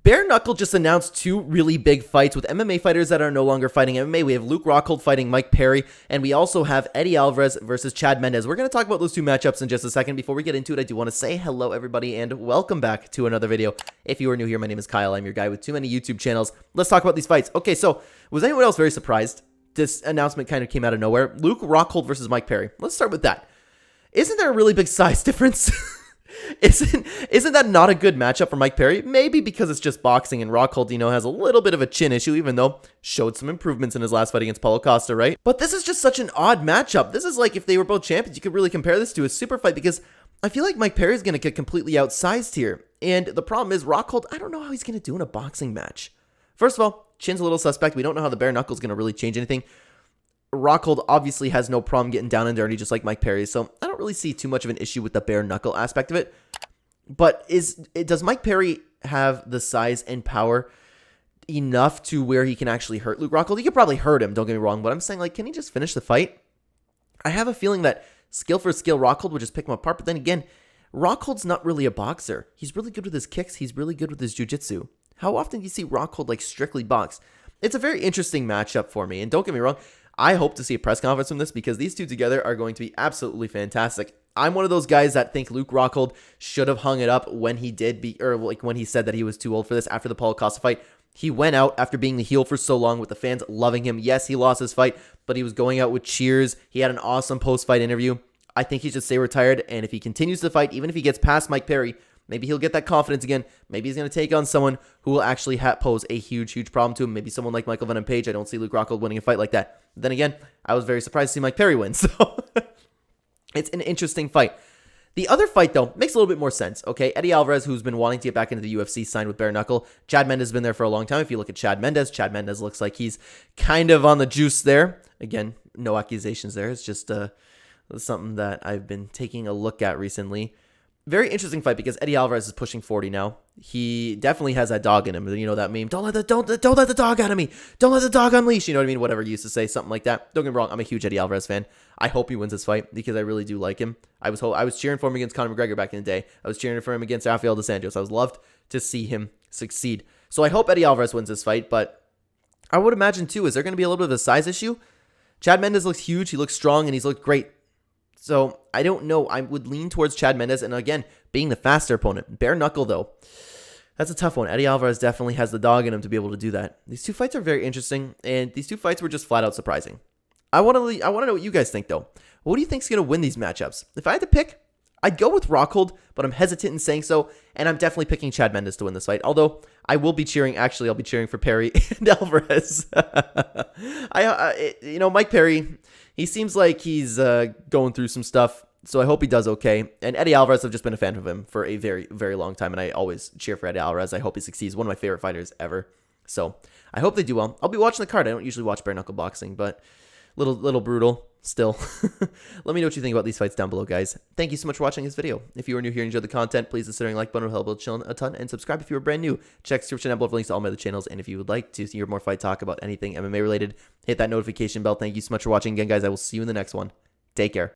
Bare Knuckle just announced two really big fights with MMA fighters that are no longer fighting MMA. We have Luke Rockhold fighting Mike Perry, and we also have Eddie Alvarez versus Chad Mendes. We're going to talk about those two matchups in just a second. Before we get into it, I do want to say hello, everybody, and welcome back to another video. If you are new here, my name is Kyle. I'm your guy with too many YouTube channels. Let's talk about these fights. Okay, so was anyone else very surprised? This announcement kind of came out of nowhere. Luke Rockhold versus Mike Perry. Let's start with that. Isn't there a really big size difference? Isn't that not a good matchup for Mike Perry? Maybe because it's just boxing and Rockhold, has a little bit of a chin issue, even though showed some improvements in his last fight against Paulo Costa, right? But this is just such an odd matchup. This is like if they were both champions, you could really compare this to a super fight because I feel like Mike Perry is going to get completely outsized here. And the problem is Rockhold, I don't know how he's going to do in a boxing match. First of all, chin's a little suspect. We don't know how the bare knuckle is going to really change anything. Rockhold obviously has no problem getting down and dirty just like Mike Perry, so I don't really see too much of an issue with the bare knuckle aspect of it. But does Mike Perry have the size and power enough to where he can actually hurt Luke Rockhold? He could probably hurt him, don't get me wrong, but I'm saying, can he just finish the fight? I have a feeling that skill for skill, Rockhold would just pick him apart, but then again, Rockhold's not really a boxer. He's really good with his kicks, he's really good with his jiu-jitsu. How often do you see Rockhold strictly box? It's a very interesting matchup for me, and don't get me wrong, I hope to see a press conference from this because these two together are going to be absolutely fantastic. I'm one of those guys that think Luke Rockhold should have hung it up when he did when he said that he was too old for this after the Paulo Costa fight. He went out after being the heel for so long with the fans loving him. Yes, he lost his fight, but he was going out with cheers. He had an awesome post-fight interview. I think he should stay retired, and if he continues to fight, even if he gets past Mike Perry, maybe he'll get that confidence again. Maybe he's going to take on someone who will actually pose a huge, huge problem to him. Maybe someone like Michael Venom Page. I don't see Luke Rockhold winning a fight like that. Then again, I was very surprised to see Mike Perry win. So it's an interesting fight. The other fight, though, makes a little bit more sense, okay? Eddie Alvarez, who's been wanting to get back into the UFC, signed with Bare Knuckle. Chad Mendes has been there for a long time. If you look at Chad Mendes looks like he's kind of on the juice there. Again, no accusations there. It's just something that I've been taking a look at recently. Very interesting fight because Eddie Alvarez is pushing 40 now. He definitely has that dog in him. You know that meme? Don't let the dog out of me. Don't let the dog unleash. You know what I mean? Whatever he used to say, something like that. Don't get me wrong. I'm a huge Eddie Alvarez fan. I hope he wins this fight because I really do like him. I was cheering for him against Conor McGregor back in the day. I was cheering for him against Rafael dos Anjos. I was loved to see him succeed. So I hope Eddie Alvarez wins this fight. But I would imagine too, is there going to be a little bit of a size issue? Chad Mendes looks huge. He looks strong and he's looked great. So, I don't know. I would lean towards Chad Mendes, and again, being the faster opponent. Bare Knuckle, though, that's a tough one. Eddie Alvarez definitely has the dog in him to be able to do that. These two fights are very interesting, and these two fights were just flat out surprising. I want to know what you guys think, though. What do you think is going to win these matchups? If I had to pick, I'd go with Rockhold, but I'm hesitant in saying so, and I'm definitely picking Chad Mendes to win this fight. Although, I'll be cheering for Perry and Alvarez. Mike Perry, he seems like he's going through some stuff, so I hope he does okay. And Eddie Alvarez, I've just been a fan of him for a very, very long time, and I always cheer for Eddie Alvarez. I hope he succeeds. One of my favorite fighters ever. So, I hope they do well. I'll be watching the card. I don't usually watch bare knuckle boxing, but little brutal still. Let me know what you think about these fights down below, guys. Thank you so much for watching this video. If you are new here and enjoyed the content, please consider like button will help out chilling a ton, and subscribe if you are brand new. Check the description down below for links to all my other channels, and if you would like to hear more fight talk about anything MMA related, hit that notification bell. Thank you so much for watching again, guys. I will see you in the next one. Take care.